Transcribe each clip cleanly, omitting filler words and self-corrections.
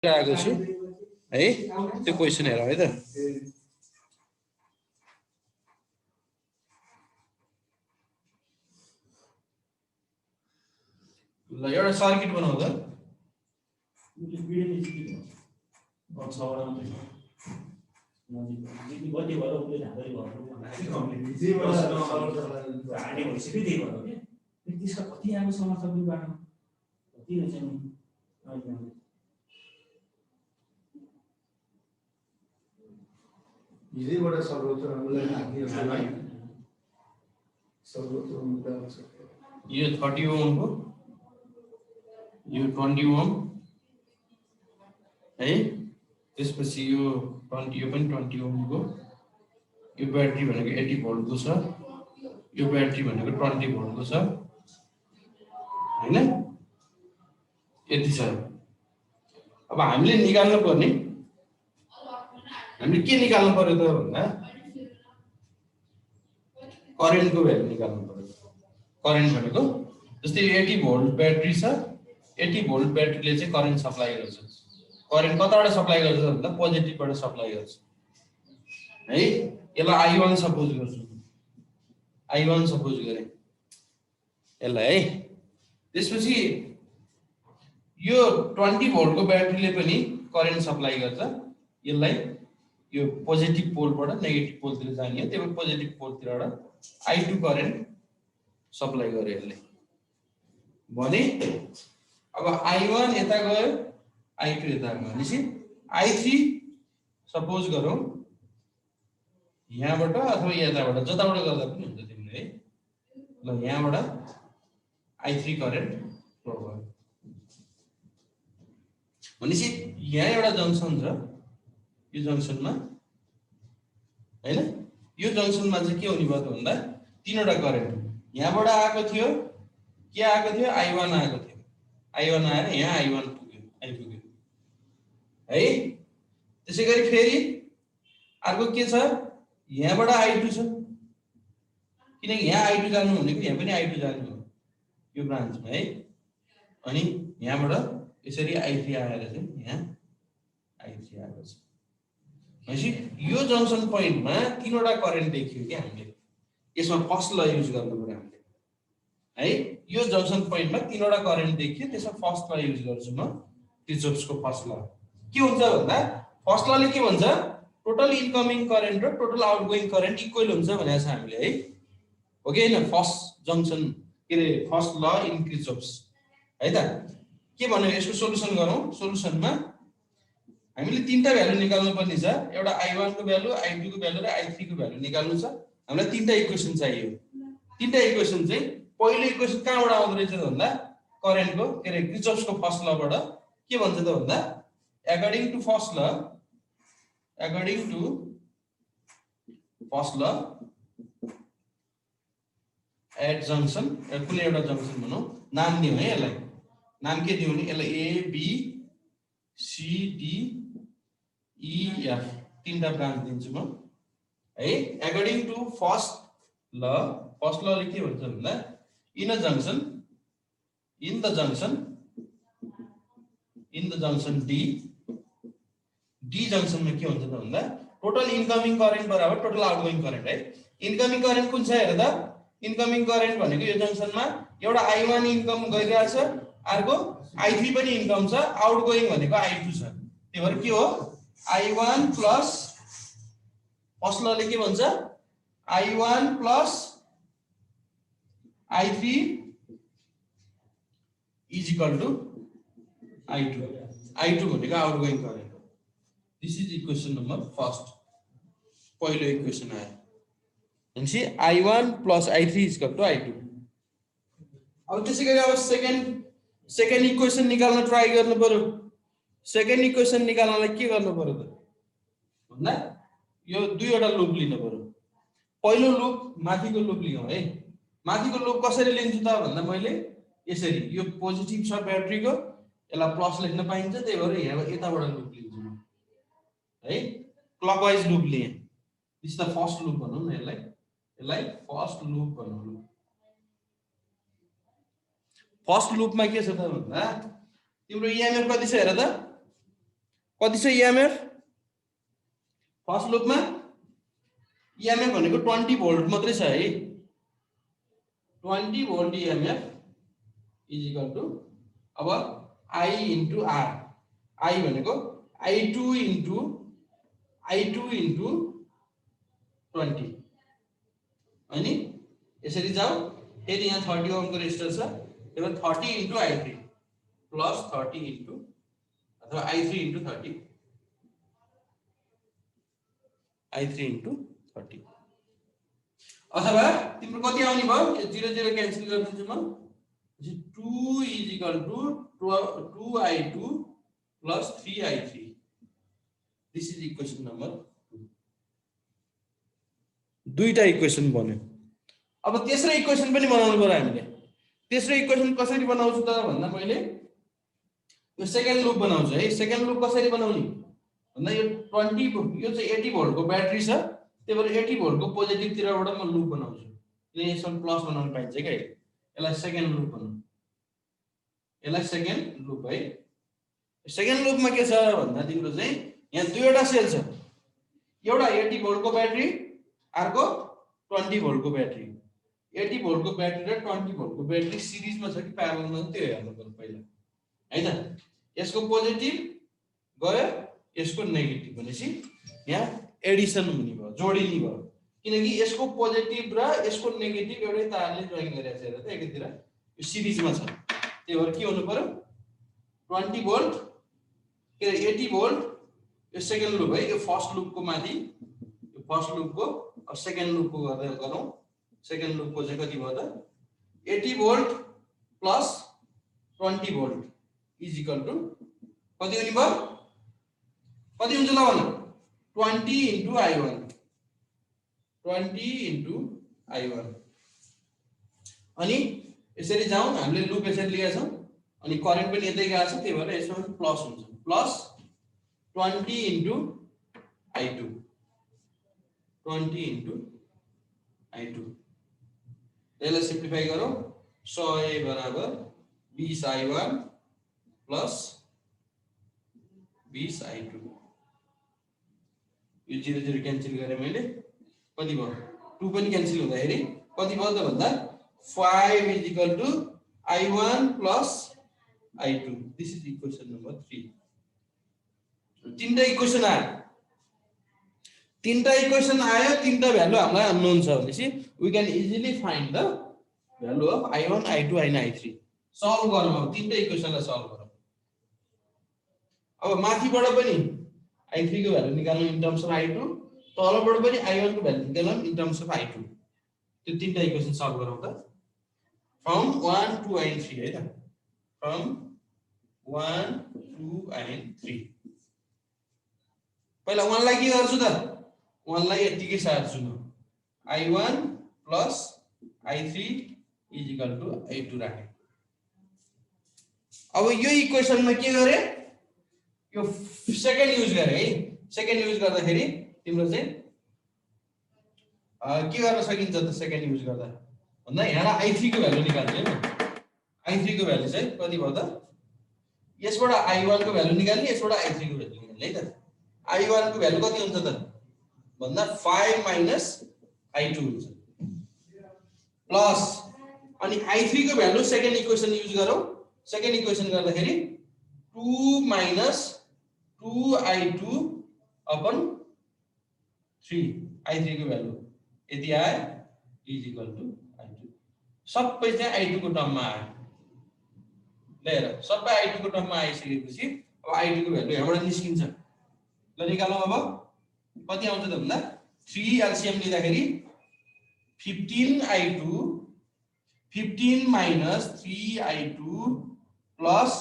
आएको छु है त्यो क्वेशन हेर है त ल एउटा सर्किट बनाऊ त यहीबाट सर्वोच्च मुद्दा हुन्छ यो 30 ओम को यो 20 ओम है त्यसपछि यो 20 यो पनि 20 ओम को यो ब्याट्री भनेको 80 भोल्ट को छ यो ब्याट्री भनेको 20 भोल्ट को छ हैन यति छ अब हामीले निकाल्नु पर्ने हामीले के निकाल्नु पर्यो त भन्दा करेन्ट को भ्यालु निकाल्नु पर्यो करेन्ट भनेको जस्तै 80 भोल्ट ब्याट्री छ 80 भोल्ट ब्याट्रीले चाहिँ करेन्ट सप्लाई गर्छ करेन्ट कताबाट सप्लाई गर्छ भन्दा पोजिटिभबाट सप्लाई गर्छ है यसलाई I1 सपोज गर्छु I1 सपोज गरे यसलाई है त्यसपछि यो 20 भोल्ट को ब्याट्रीले पनि करेन्ट सप्लाई गर्छ यसलाई यो पोजिटिभ पोलबाट नेगेटिभ पोलतिर जाने हो त्यही पोजिटिभ पोलतिरबाट I2 करेन्ट सप्लाई गर्यो यसले भने अब I1 यता गयो I2 यता गयो भनेपछि I3 सपोज गरौँ यहाँबाट अथवा यताबाट जताबाट गर्दा पनि हुन्छ तिमीले है ल यहाँबाट I3 करेन्ट फ्लो भयो भनेपछि यहाँ एउटा जंक्सन छ यो जंक्सनमा हैन यो जंक्सनमा चाहिँ के हुने भयो त भन्दा तीनवटा करेन्ट यहाँबाट आएको थियो के आएको थियो I1 आएको थियो I1 आएर यहाँ I1 पुग्यो आइपुग्यो है त्यसैगरी फेरि अर्को के छ यहाँबाट I2 छ किनकि यहाँ I2 जानु भनेको यहाँ पनि I2 जानु हो यो ब्रान्चमा है अनि यहाँबाट यसरी I3 आएर चाहिँ यहाँ I3 आएको छ भनेपछि यो जंक्सन पोइन्टमा तीनवटा करेन्ट देखियो कि हामीले यसमा फर्स्ट ल युज गर्नु पर्यो हामीले है यो जंक्सन पोइन्टमा तीनवटा करेन्ट देखियो त्यसमा फर्स्ट ल युज गर्छु म किर्चोफ्सको फर्स्ट ल के हुन्छ भन्दा फर्स्ट लले के भन्छ टोटल इनकमिङ करेन्ट र टोटल आउटगोइङ करेन्ट इक्वल हुन्छ भनेको छ हामीले है हो कि हैन फर्स्ट जंक्सन के रे फर्स्ट ल इन किर्चोफ्स है त के भन्यो यसको सोलुसन गरौँ सोलुसनमा हामीले तीनटा भ्यालु निकाल्नु पर्ने छ एउटा I1 को भ्यालु I2 को भ्यालु र I3 को भ्यालु निकाल्नु छ हामीलाई तीनटा इक्वेसन चाहियो तीनटा इक्वेसन चाहिँ पहिलो इक्वेसन कहाँबाट आउँदो रहेछ भन्दा करेन्टको के रे किर्चोफ्सको फर्स्ट लबाट के भन्छ त भन्दा according to first law at junction कुनै एउटा जंक्सन भनौं नाम दिउँ है यसलाई नाम के दिउँ नि यसलाई A B C D E F तीनटा ब्रान्च दिन्छु म है अकॉर्डिङ टु फर्स्ट ल ले के भन्छ भन्दा इन द जंक्सन D जंक्सनमा के हुन्छ त भन्दा टोटल इनकमिङ करेन्ट बराबर टोटल आउटगोइङ करेन्ट है इनकमिङ करेन्ट कुन छ हेर त इनकमिङ करेन्ट भनेको यो जंक्सनमा एउटा I1 इन्कम गइरहेछ अर्को I3 पनि इन्कम छ आउटगोइङ भनेको I2 छ त्यही भएर के हो I1 प्लस फर्स्ट लले के भन्छ I1 plus I3 is equal to I2 भनेको आउटगोइङ करेन्ट हो this is equation number first पहिलो इक्वेसन आयो भनेपछि I1 plus I3 is equal to I2 अब त्यसैगरी अब सेकेन्ड इक्वेसन निकाल्न ट्राई गर्नु पर्यो सेकेन्ड इक्वेसन निकाल्नलाई के गर्नु पर्यो त भन्दा यो दुईवटा लुप लिनु पर्यो पहिलो लुप माथिको लुप लियौं है माथिको लुप कसरी लिन्छु त भन्दा मैले यसरी यो पोजिटिभ छ ब्याट्रीको यसलाई प्लस लेख्न पाइन्छ त्यही भएर यहाँ यताबाट लुप लिन्छु म है क्लकवाइज लुप लिए दिस द फर्स्ट लुप भनौं न यसलाई फर्स्ट लुप भनौं फर्स्ट लुपमा के छ त भन्दा तिम्रो EMF कति छ हेर त कति छ EMF फर्स्ट लुपमा EMF भनेको 20 भोल्ट मात्रै छ है 20 volt EMF is equal to अब I इन्टु R I भनेको I2 इन्टु 20 अनि यसरी जाऊ फेरि यहाँ 30 ओमको रेजिस्टर छ त्यसमा 30 इन्टु I3 प्लस 30 इन्टु अथवा I3 इन्टु 30 I3 इन्टु 30 अथवा तिम्रो कति आउने भयो 0 0 क्यान्सल गरिदिन्छु म 2 is equal to 2I2 plus 3I3 this is equation number 2 दुईटा इक्वेसन बन्यो अब तेस्रो इक्वेसन पनि बनाउनु पर्यो हामीले तेस्रो इक्वेसन कसरी बनाउँछु त भन्दा मैले यो सेकेन्ड लुप बनाउँछु है सेकेन्ड लुप कसरी बनाउने भन्दा यो 20 यो चाहिँ 80 भोल्टको ब्याट्री छ त्यही भएर 80 भोल्टको पोजिटिभ तिरबाट म लुप बनाउँछु किन यसमा प्लस बनाउन पाइन्छ के यसलाई सेकेन्ड लुप भनौँ यसलाई सेकेन्ड लुप है सेकेन्ड लुपमा के छ भन्दा तिम्रो चाहिँ यहाँ दुईवटा सेल छ एउटा 80 भोल्टको ब्याट्री अर्को 20 भोल्टको ब्याट्री 80 भोल्टको ब्याट्री र 20 भोल्टको ब्याट्री सिरिजमा छ कि प्यारललमा छ त्यो हेर्नु पर्छ पहिला हैन यसको पोजिटिभ गयो यसको नेगेटिभ भनेपछि यहाँ एडिसन हुने भयो जोडिने भयो किनकि यसको पोजिटिभ र यसको नेगेटिभ एउटै तारले जोइन गरेको छ हेर त एकैतिर यो सिरिजमा छ त्यही भएर के हुनु पर्यो 20 भोल्ट के 80 भोल्ट यो सेकेन्ड लुप है यो फर्स्ट लुपको माथि यो फर्स्ट लुपको सेकेन्ड लुपको गर्दै गरौँ सेकेन्ड लुपको चाहिँ कति भयो त 80 volt plus 20 volt is equal to कति हुने भयो कति हुन्छ ल भन्नु 20 इन्टु I1 20 इन्टु I1 अनि यसरी जाउँ हामीले लुप यसरी लिएका छौँ अनि करेन्ट पनि यतै गएको छ त्यही भएर यसमा प्लस हुन्छ plus 20 into I2 20 into I2 यसलाई सिम्प्लिफाई गरौँ 100 बराबर 20 I1 प्लस 20 I2 यो 0 0 क्यान्सल गरेँ मैले कति भयो 2 पनि क्यान्सल हुँदाखेरि कति भयो त भन्दा 5 is equal to I1 plus I2 this is equation number 3 तीनटा इक्वेसन आयो तीनटा इक्वेसन आयो तीनटा भ्यालु हामीलाई अननोन छ भनेपछि we can easily find the value of I1 I2 and I3 solve गरौँ अब तीनटा इक्वेसनलाई सल्भ गरौँ अब माथिबाट पनि I3 को भ्यालु निकाल्नु इन टर्म्स अफ I2 तलबाट पनि I1 को भ्यालु निकाल्नु इन टर्म्स अफ I2 त्यो तीनटा इक्वेसन सल्भ गरौँ त फ्रम 1 2 and 3 है त फ्रम 1 2 and 3 पहिला 1 लाई के गर्छु त 1 लाई यतिकै सार्छु म I1 plus I3 is equal to I2 राखे अब यो इक्वेसनमा के गरे यो सेकेन्ड युज गरे है सेकेन्ड युज गर्दाखेरि तिम्रो चाहिँ के गर्न सकिन्छ त सेकेन्ड युज गर्दा भन्दा यहाँ I3 को भ्यालु निकाल्छु है I3 को भ्यालु चाहिँ कति भयो त यसबाट I1 को भ्यालु निकाल्ने यसबाट I3 को भ्यालु निकाल्ने है त I1 को भ्यालु कति हुन्छ त भन्दा 5 माइनस I2 हुन्छ प्लस अनि I3 को भ्यालु सेकेन्ड इक्वेसन युज गरौँ सेकेन्ड इक्वेसन गर्दाखेरि 2 माइनस 2I2 अपन 3 I3 को भ्यालु यति आयो इज इक्वल टु I2 सबै चाहिँ I2 को टर्ममा आयो ल हेर सबै I2 को टर्ममा आइसकेपछि अब I2 को भ्यालु यहाँबाट निस्किन्छ ल निकालौँ अब कति आउँछ त भन्दा 3 एलसीएम लिँदाखेरि 15I2 15 minus 3I2 plus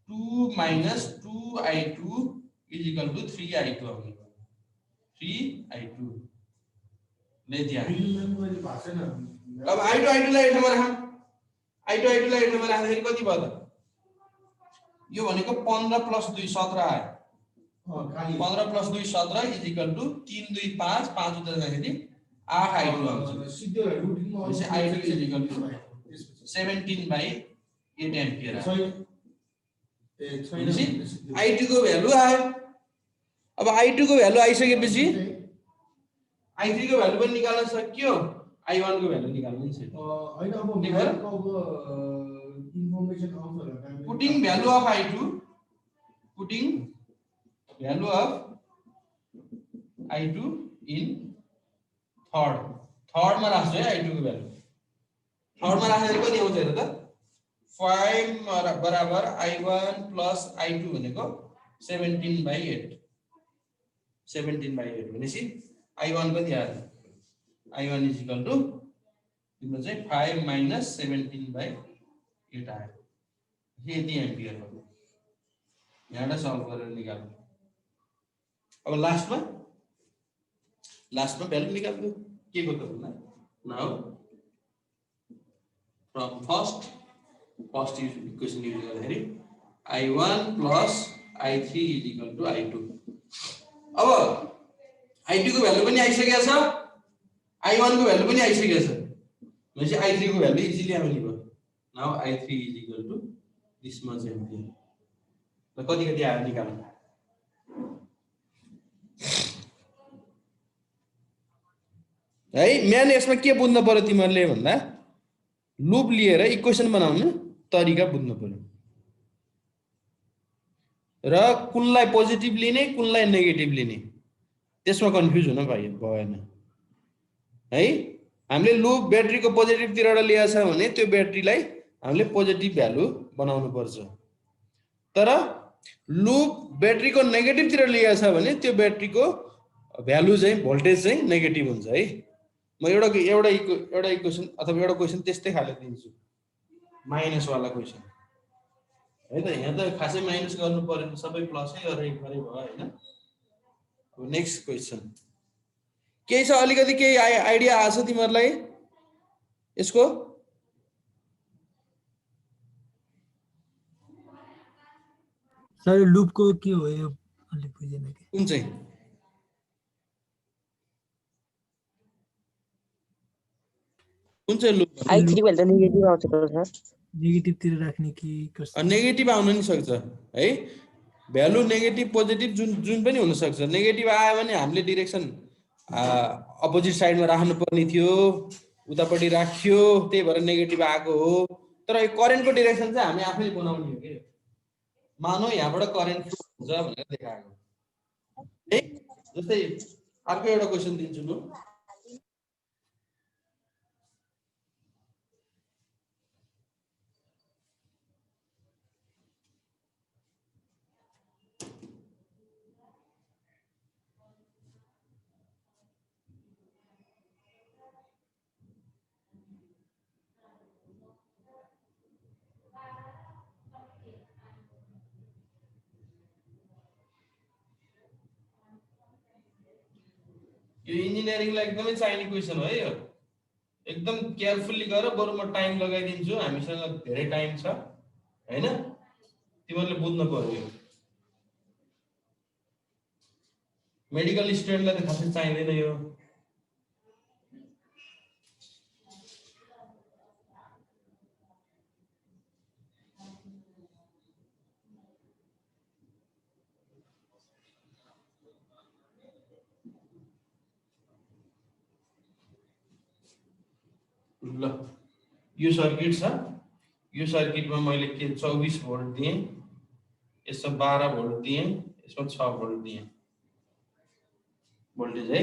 2 minus 2I2 is equal to 3I2 आउने 3I2 ले दिया अब I2 लाई एक ठाउँमा राखौँ I2 लाई एक ठाउँमा राख्दाखेरि कति भयो त यो भनेको 15 प्लस 2 17 आयो 15 प्लस 2 17 इज इक्वल टु 3 2 5 5 उता जाँदाखेरि 8I2 आउँछ त्यसै I2 is equal to 17/8 ampere आयो I2 को भ्यालु आयो अब I2 को भ्यालु आइसकेपछि I3 को भ्यालु पनि निकाल्न सकियो, I1 को भ्यालु निकाल्न पनि सकियो। होइन अब म्याथको अब इन्फर्मेसन आउँछ होला हामी Putting value of I2, putting value of I2 in third मा राख्छु है I2 को भ्यालु। थर्ड मा राखेर कति आउँछ हेर त, 5 बराबर I1 प्लस I2 भनेको 17/8, 17/8 भनेपछि I1 कति आयो, I1 इज इक्वल टु तिम्रो चाहिँ 5 माइनस 17/8 आयो। यति एम्पियर हो। यहाँबाट सल्भ गरेर निकाल्नु। अब लास्टमा भ्यालु निकाल्नु के को त भन्दा, now from first equation use गर्दाखेरि I1 plus I3 is equal to I2। अब I2 को भ्यालु पनि आइसकेको छ, I1 को भ्यालु पनि आइसकेको छ भनेपछि I3 को भ्यालु इजिली आउने भयो। Now I3 is equal to this much ampere. ल कति आयो निकाल्नु। है म्यान यसमा के बुझ्नु पर्यो तिमीहरूले भन्दा, लुप लिएर इक्वेसन बनाउनु तरिका बुझ्नु पर्यो र कुनलाई पोजिटिभ लिने कुनलाई नेगेटिभ लिने त्यसमा कन्फ्युज हुन भएन है। हामीले लुप ब्याट्रीको पोजिटिभतिरबाट लिएको छ भने त्यो ब्याट्रीलाई हामीले पोजिटिभ भ्यालु बनाउनु पर्छ, तर लुप ब्याट्रीको नेगेटिभतिर लिएको छ भने त्यो ब्याट्रीको भ्यालु चाहिँ भोल्टेज चाहिँ नेगेटिभ हुन्छ है। म एउटा इक्वेसन अथवा एउटा क्वेसन त्यस्तै खाले दिन्छु, माइनस वाला क्वेसन है त। यहाँ त खासै माइनस गर्नु परेन, सबै प्लसै गरेर भयो हैन। अब नेक्स्ट क्वेसन केही छ, अलिकति केही आइडिया आछ तिमीहरूलाई यसको? सर लुपको के हो यो अलि बुझेन के? कुन चाहिँ लुप? I3 भन्छ नेगेटिभ आउँछ सर, नेगेटिभ तिर राख्ने कि कस्तो? नेगेटिभ आउन नि सक्छ है, भ्यालु नेगेटिभ पोजिटिभ जुन पनि हुन सक्छ। नेगेटिभ आयो भने हामीले डिरेक्सन अपोजिट साइडमा राख्नु पर्ने थियो, उतापट्टि राख्यो, त्यही भएर नेगेटिभ आएको हो। तर यो करेन्टको डिरेक्सन चाहिँ हामी आफैले बनाउने हो के। मानौ यहाँबाट करेन्ट फ्लो हुन्छ भनेर देखाएको है। जस्तै अर्को एउटा क्वेसन दिन्छु म। यो इन्जिनियरिङलाई एकदमै चाहिने क्वेसन हो है। यो एकदम केयरफुल्ली गर, बरु म टाइम लगाइदिन्छु, हामीसँग धेरै टाइम छ हैन। तिमीहरूले बुझ्नु पर्यो, यो मेडिकल स्टुडेन्टलाई त खासै चाहिँदैन यो। ल यो सर्किट छ, यो सर्किटमा मैले के 24 भोल्ट दिएँ, यसमा 12 भोल्ट दिएँ, यसमा 6 भोल्ट दिएँ भोल्टेज है।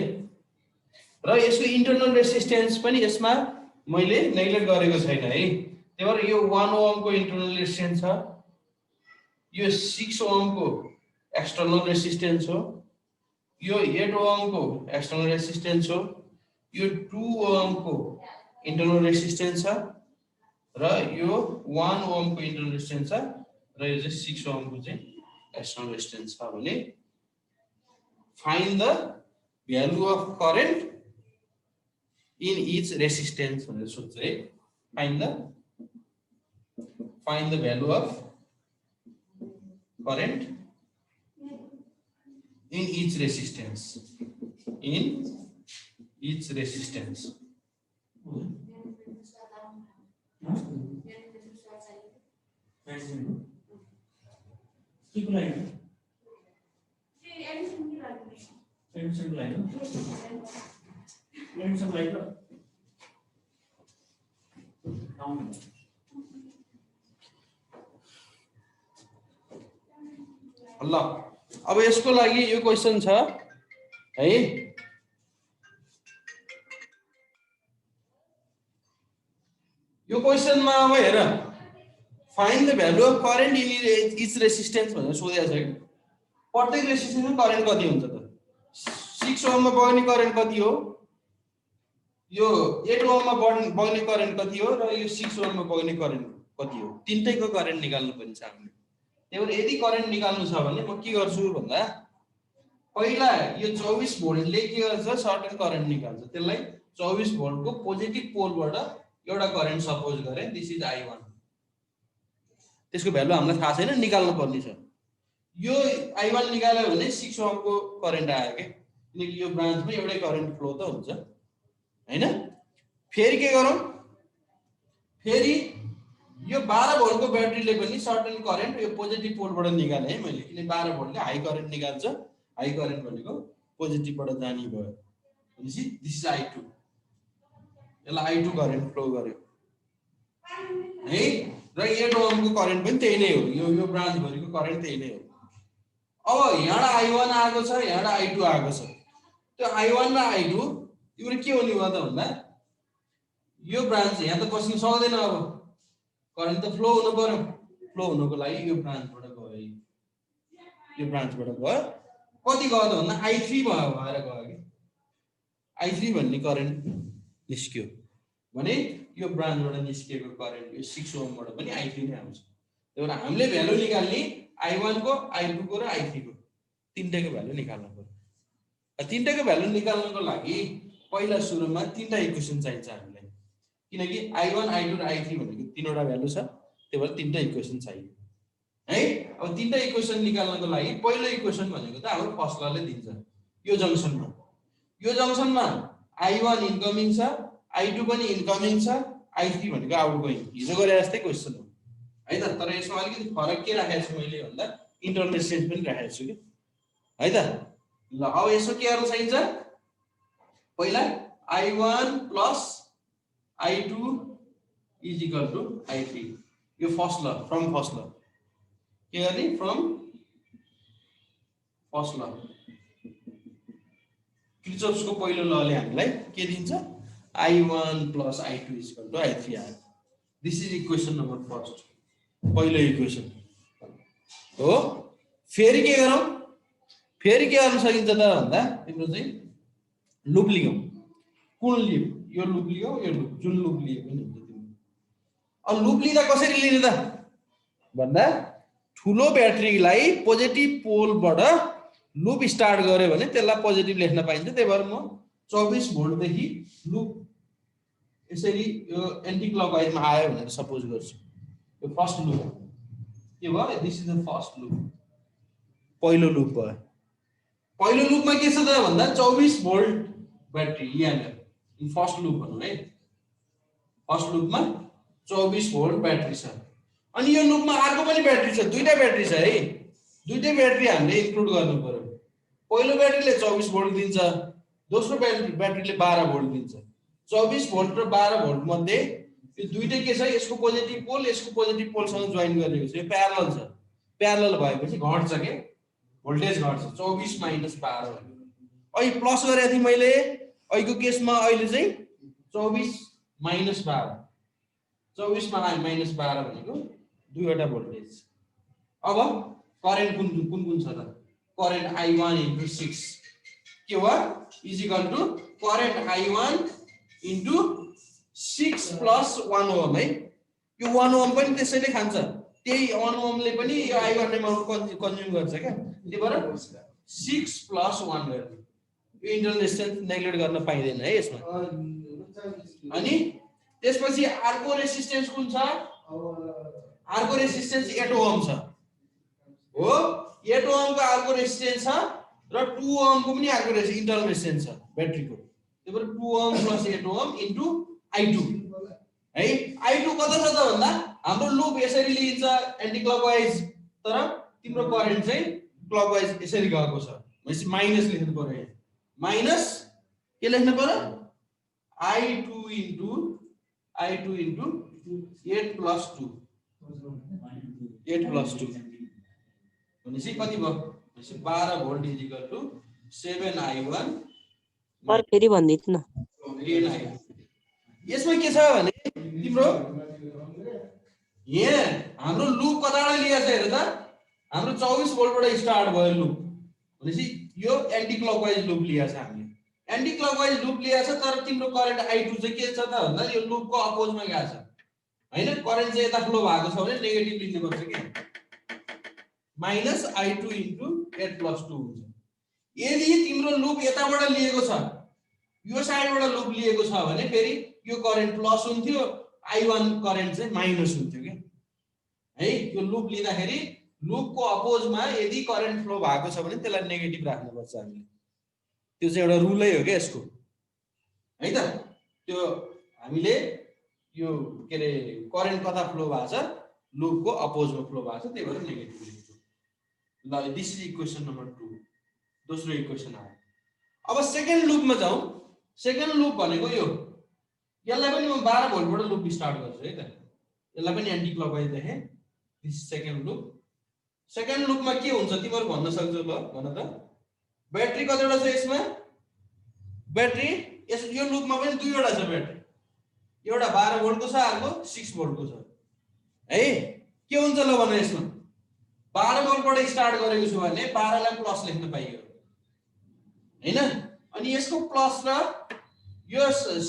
र यसको इन्टरनल रेसिस्टेन्स पनि यसमा मैले नेग्लेक्ट गरेको छैन है। त्यही भएर यो 1 ओम को इन्टरनल रेसिस्टेन्स छ, यो 6 ओम को एक्सटर्नल रेसिस्टेन्स हो, यो 8 ओम को एक्सटर्नल रेसिस्टेन्स हो, यो 2 ओम को इन्टरनल रेसिस्टेन्स छ, र यो 1 ओम को इन्टरनल रेसिस्टेन्स छ, र यो चाहिँ 6 ओम को चाहिँ एक्सटर्नल रेसिस्टेन्स छ भने find the value of current in each resistance भनेर सोध्छ है। Find the value of current in each resistance, ल अब यसको लागि यो क्वेशन छ है यो क्वेशनमा अब हेर find the value of current in each resistance भनेर सोधेको छ कि प्रत्येक रेसिस्टेन्समा करेन्ट कति हुन्छ त 6 ओममा बग्ने करेन्ट कति हो यो 8 ओममा बग्ने करेन्ट कति हो र यो 6 ओममा बग्ने करेन्ट कति हो तीनटैको करेन्ट निकाल्नु पर्छ हामीले त्यही भएर यदि करेन्ट निकाल्नु छ भने म के गर्छु भन्दा पहिला यो 24 भोल्टले के गर्छ सर्टेन करेन्ट निकाल्छ त्यसलाई 24 भोल्टको पोजिटिभ पोलबाट एउटा करेन्ट सपोज गरे दिस इज I1 त्यसको भ्यालु हामीलाई थाहा छैन निकाल्नु पर्ने छ यो I1 निकाल्यो भने 6 ओमको करेन्ट आयो के किनकि यो ब्रान्चमा एउटै करेन्ट फ्लो त हुन्छ हैन फेरि के गरौँ फेरि यो 12 भोल्टको ब्याट्रीले पनि सर्टेन करेन्ट यो पोजिटिभ पोलबाट निकाले है मैले किन 12 भोल्टले हाई करेन्ट निकाल्छ हाई करेन्ट भनेको पोजिटिभबाट जाने भयो भनेपछि दिस इज I2 यसलाई I2 करेन्ट फ्लो गर्यो है र 8 ओमको करेन्ट पनि त्यही नै हो यो ब्रान्च भरिको करेन्ट त्यही नै हो अब यहाँ I1 आएको छ यहाँ I2 आएको छ त्यो I1 र I2 तिम्रो के हुने भयो त भन्दा यो ब्रान्च यहाँ त बस्न सक्दैन अब करेन्ट त फ्लो हुनु पर्यो फ्लो हुनको लागि यो ब्रान्चबाट गयो यो ब्रान्चबाट गयो कति गयो त भन्दा I3 भएर गयो कि I3 भन्ने करेन्ट निस्क्यो भने यो ब्रान्चबाट निस्केको करेन्ट यो 6 ओमबाट पनि I3 नै आउँछ त्यही भएर हामीले भ्यालु निकाल्ने I1 को I2 को र I3 को तीनटैको भ्यालु निकाल्नु पर्यो तीनटैको भ्यालु निकाल्नको लागि पहिला सुरुमा तीनटा इक्वेसन चाहिन्छ हामीलाई किनकि I1 I2 र I3 भनेको तीनवटा भ्यालु छ त्यही भएर तीनटा इक्वेसन चाहियो है अब तीनटा इक्वेसन निकाल्नको लागि पहिलो इक्वेसन भनेको त हाम्रो फर्स्ट लले दिन्छ यो जंक्सनमा I1 इन्कमिङ छ I2 पनि इन्कमिङ छ I3 भनेको आउटगोइङ हिजो गरे जस्तै क्वेशन हो है त तर यसमा अलिकति फरक के राखेको छु मैले भन्दा इन्टरनल सेन्स पनि राखेको छु कि है त ल अब यसो के गर्न चाहिन्छ पहिला I1 plus I2 is equal to I3 यो first law from first law के गर्ने फ्रम फर्स्ट ल किर्चोफ्सको पहिलो लले हामीलाई के दिन्छ I1 plus I2 is equal to I3 आयो this is equation number first पहिलो इक्वेसन हो फेरि के गरौँ फेरि के गर्न सकिन्छ त भन्दा तिम्रो चाहिँ लुप लियौ कुन लुप यो लुप लियौ यो लुप जुन लुप लिए पनि हुन्छ तिम्रो अब लुप लिँदा कसरी लिने त भन्दा ठुलो ब्याट्रीलाई पोजिटिभ पोलबाट लुप स्टार्ट गर्यो भने त्यसलाई पोजिटिभ लेख्न पाइन्छ त्यही भएर म 24 भोल्ट देखि लुप यसरी यो एन्टी क्लकवाइजमा आयो भनेर सपोज गर्छु यो फर्स्ट लुप के भयो this is the first loop पहिलो लुप भयो पहिलो लुपमा के छ त भन्दा 24 भोल्ट ब्याट्री यहाँ फर्स्ट लुप भनौँ है फर्स्ट लुपमा 24 भोल्ट ब्याट्री छ अनि यो लुपमा अर्को पनि ब्याट्री छ दुईटा ब्याट्री छ है दुईटै ब्याट्री हामीले इन्क्लुड गर्नु पर्यो पहिलो ब्याट्रीले 24 भोल्ट दिन्छ दोस्रो ब्याट्रीले 12 भोल्ट दिन्छ 24 भोल्ट र 12 भोल्ट मध्ये यो दुईटै के छ यसको पोजिटिभ पोलसँग जोइन गरेको छ यो प्यारलल छ प्यारलल भएपछि घट्छ के भोल्टेज घट्छ 24 माइनस 12 अहिले प्लस गरे थिएँ मैले अहिलेको केसमा अहिले चाहिँ 24 माइनस 12 24 मा माइनस 12 भनेको दुईवटा भोल्टेज अब करेन्ट कुन छ त करेन्ट I1 into 6 के हो is equal to current I1 into 6 plus 1 ohm है यो 1 ओम पनि त्यसैले खान्छ त्यही 1 ओमले पनि यो I1 मा कन्ज्युम गर्छ क्या त्यही भएर 6 plus 1 गर्ने यो इन्टरनल रेजिस्टेन्स नेग्लेक्ट गर्न पाइदैन है यसमा अनि त्यसपछि अर्को रेजिस्टेन्स कुन छ अर्को रेजिस्टेन्स 8 ओम छ हो 8 ओमको अर्को रेजिस्टेन्स छ र 2 ओमको पनि अर्को इन्टरनल रेजिस्टेन्स छ ब्याट्रीको त्यही भएर 2 ohm plus 8 Om into I2 है I2 कता छ त भन्दा हाम्रो लुप यसरी लिन्छ एन्टी क्लकवाइज तर तिम्रो करेन्ट चाहिँ क्लकवाइज यसरी गएको छ भनेपछि माइनस लेख्नु पर्यो यहाँ माइनस के लेख्नु पर्यो I2 into 8 plus 2 8 plus 2 भनेपछि कति भयो भनेपछि 12 volt is equal to 7I1 sir फेरि भन्दिनु न 10I2 यसमा के छ भने तिम्रो यहाँ हाम्रो लुप कताबाट लिएको छ हेर त हाम्रो 24 भोल्टबाट स्टार्ट भयो लुप भनेपछि यो एन्टी क्लकवाइज लुप लिएको छ हामीले एन्टी क्लकवाइज लुप लिएको छ तर तिम्रो करेन्ट I2 चाहिँ के छ त भन्दा यो लुपको अपोजमा गएको छ हैन करेन्ट चाहिँ यता फ्लो भएको छ भने नेगेटिभ लिनुपर्छ के -I2 into 8 plus 2 हुन्छ यदि तिम्रो लुप यताबाट लिएको छ यो साइडबाट लुप लिएको छ भने फेरि यो करेन्ट प्लस हुन्थ्यो I1 करेन्ट चाहिँ माइनस हुन्थ्यो के है यो लुप लिँदाखेरि लुपको अपोजमा यदि करेन्ट फ्लो भएको छ भने त्यसलाई नेगेटिभ राख्नुपर्छ हामीले त्यो चाहिँ एउटा रुलै हो के यसको है त त्यो हामीले यो के रे करेन्ट कता फ्लो भएको छ लुपको अपोजमा फ्लो भएको छ त्यही भएर नेगेटिभ लेख्छु ल दिस इज इक्वेसन नम्बर 2 दोस्रो इक्वेसन आयो अब सेकेन्ड लुपमा जाउँ सेकेन्ड लुप भनेको यो यसलाई पनि म 12 भोल्टबाट लुप स्टार्ट गर्छु है त यसलाई पनि एन्टी क्लकवाइज देखे दिस सेकेन्ड लुपमा के हुन्छ तिमीहरु भन्न सक्छौ ल भन त ब्याट्री कतिवटा छ यसमा ब्याट्री यो लुपमा पनि दुईवटा छ ब्याट्री एउटा 12 भोल्टको छ अर्को 6 भोल्टको छ है के हुन्छ ल भन यसमा 12 भोल्टबाट स्टार्ट गरेको छु भने 12 लाई प्लस लेख्न पाइयो हैन अनि यसको प्लस र यो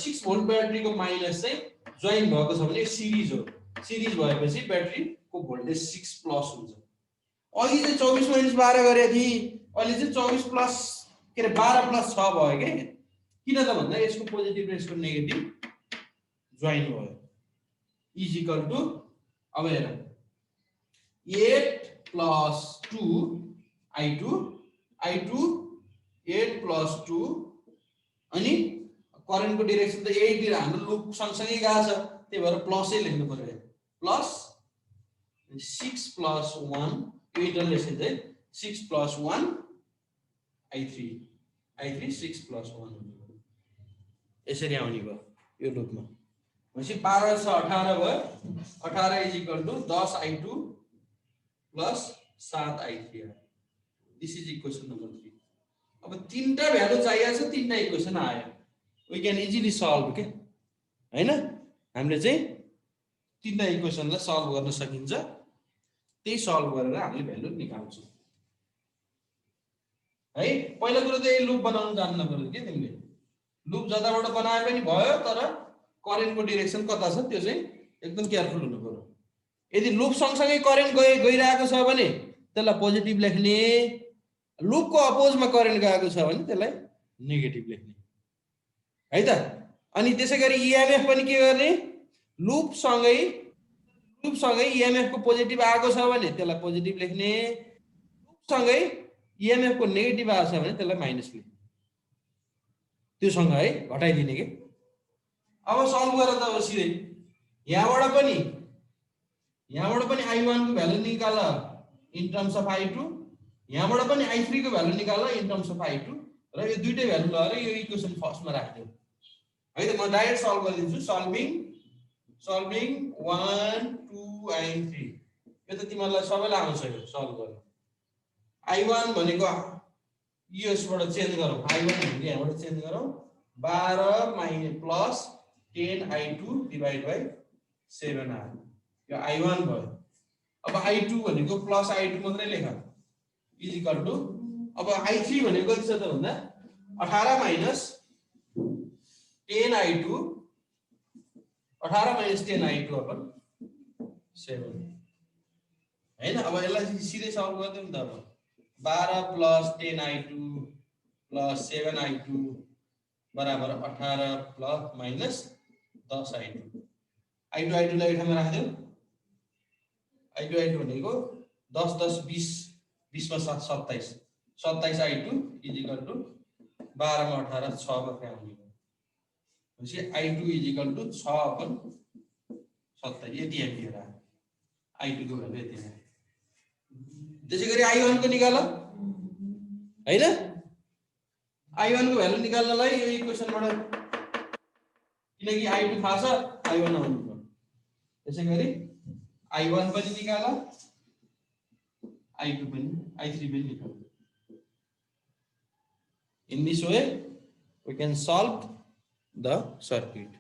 6 भोल्ट ब्याट्रीको माइनस चाहिँ जोइन भएको छ भने सिरिज हो सिरिज भएपछि ब्याट्रीको भोल्टेज 6 प्लस हुन्छ अहिले चाहिँ 24 माइनस 12 गरे थिए अहिले चाहिँ 24 प्लस के रे 12 प्लस 6 भयो के किन त भन्दा यसको पोजिटिभ र यसको नेगेटिभ जोइन भयो इज इक्वल टु अब हेर 8 plus 2 I2 8 plus 2 अनि करेन्टको डाइरेक्सन त 8 तिर हाम्रो लुप सँगसँगै गएको छ त्यही भएर प्लसै लेख्नु पर्यो प्लस 6 plus 1 यो इन्टरले चाहिँ 6 plus 1 I3 6 plus 1 यसरी आउने भयो यो लुपमा भनेपछि 12 छ 18 भयो 18 is equal to 10 I2 plus 7 I3 this is equation number 3 अब तीनटा भ्यालु चाहिएको छ तीनटा इक्वेसन आयो वी क्यान इजिली सल्भ के हैन हामीले चाहिँ तीनटा इक्वेसनलाई सल्भ गर्न सकिन्छ त्यही सल्भ गरेर हामीले भ्यालु निकाल्छौँ है पहिलो कुरो त यो लुप बनाउन जान्न पर्यो के तिमीले लुप जताबाट बनाए पनि भयो तर करेन्टको डाइरेक्सन कता छ त्यो चाहिँ एकदम केयरफुल हुनु पर्यो यदि लुप सँगसँगै करेन्ट गइरहेको छ भने त्यसलाई पोजिटिभ लेख्ने लुपको अपोजमा करेन्ट गएको छ भने त्यसलाई नेगेटिभ लेख्ने है त अनि त्यसैगरी इएमएफ पनि के गर्ने लुप सँगै इएमएफ को पोजिटिभ आएको छ भने त्यसलाई पोजिटिभ लेख्ने लुप सँगै इएमएफ को नेगेटिभ आएको छ भने त्यसलाई माइनस लेख्ने त्यो सँग है घटाइदिने के अब सल्भ गरेर त अब सिधै यहाँबाट पनि I1 को भ्यालु निकाल इन टर्म्स अफ I2 यहाँबाट पनि I3 को भ्यालु निकाल इन टर्म्स अफ I2 र यो दुईटै भ्यालु लगाएर यो इक्वेसन फर्स्टमा राख्दियौ है त म डाइरेक्ट सल्भ गरिदिन्छु सल्भिङ 1 2 and 3 यो त तिमीहरुलाई सबैलाई आउँछ यो सल्भ गर्न I1 भनेको यसबाट चेन्ज गरौँ I1 भनेको यहाँबाट चेन्ज गरौँ 12 minus plus 10 I2 divide by 7R यो I1 भयो अब I2 भनेको प्लस I2 मात्रै लेख इज इक्वल टु अब I3 भनेको कति छ त भन्दा 18 minus 10 I2 18 minus 10 I2 upon 7 हैन अब यसलाई सिधै सल्भ गर्दियौ नि त अब 12 प्लस 10 I2 प्लस 7 I2 बराबर 18 प्लस माइनस 10 I2 लाई एक ठाउँमा राख्दियौ I2 भनेको 10 10 20 20 मा 7 27 27 I2 इज इक्वल टु 12 मा 18 6 मात्रै आउने भनेपछि I2 is equal to 6 upon 27 यति एम्पियर आयो I2 को भ्यालु यति आयो त्यसैगरी I1 को निकाल हैन I1 को भ्यालु निकाल्नलाई यो इक्वेसनबाट किनकि I2 थाहा छ I1 आउनु पर्यो त्यसैगरी I1 पनि निकाल I2 पनि I3 पनि निकाल in this way we can solve the circuit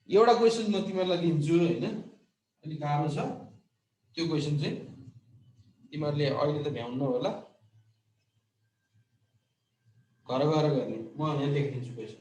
एउटा क्वेशन म तिमीहरुलाई दिन्छु हैन अलि गाह्रो छ त्यो क्वेशन चाहिँ तिमीहरुले अहिले त भ्याउन्न होला घर गएर गर्ने म यहाँ लेखिदिन्छु question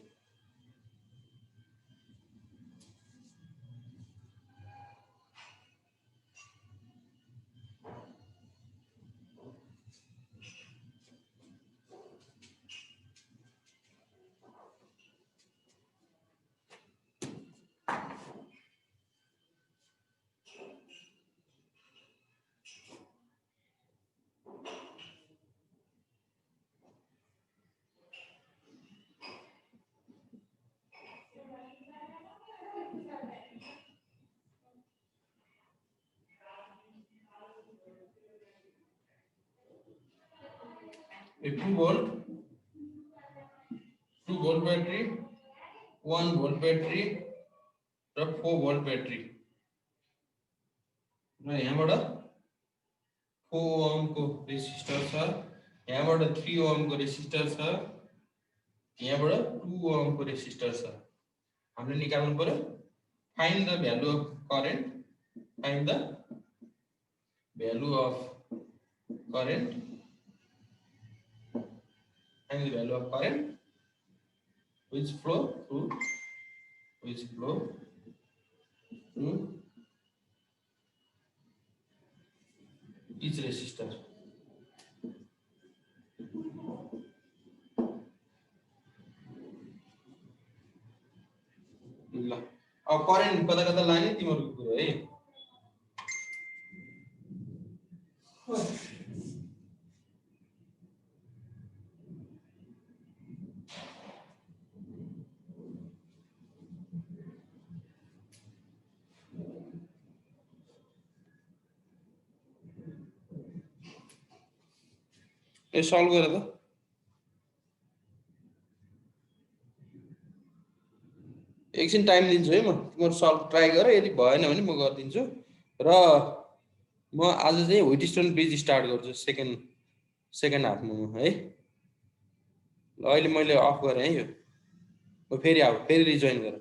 a 2 volt battery 1 volt battery र 4 volt battery र यहाँबाट 4 ohm को रेसिस्टर छ यहाँबाट 3 ohm को रेसिस्टर छ यहाँबाट 2 ohm को रेसिस्टर छ हामीले निकाल्नु पर्यो find the value of current find the value of current and the value of current which flow through each resistor ल अब करेन्ट कता कता लाने तिमीहरुको कुरा है ए सल्भ गर त एकछिन टाइम दिन्छु है म तिम्रो सल्भ ट्राई गर यदि भएन भने म गर्दिन्छु र म आज चाहिँ व्हिटस्टोन ब्रिज स्टार्ट गर्छु सेकेन्ड हाफमा है ल अहिले मैले अफ गरे है यो म फेरि रिजोइन गर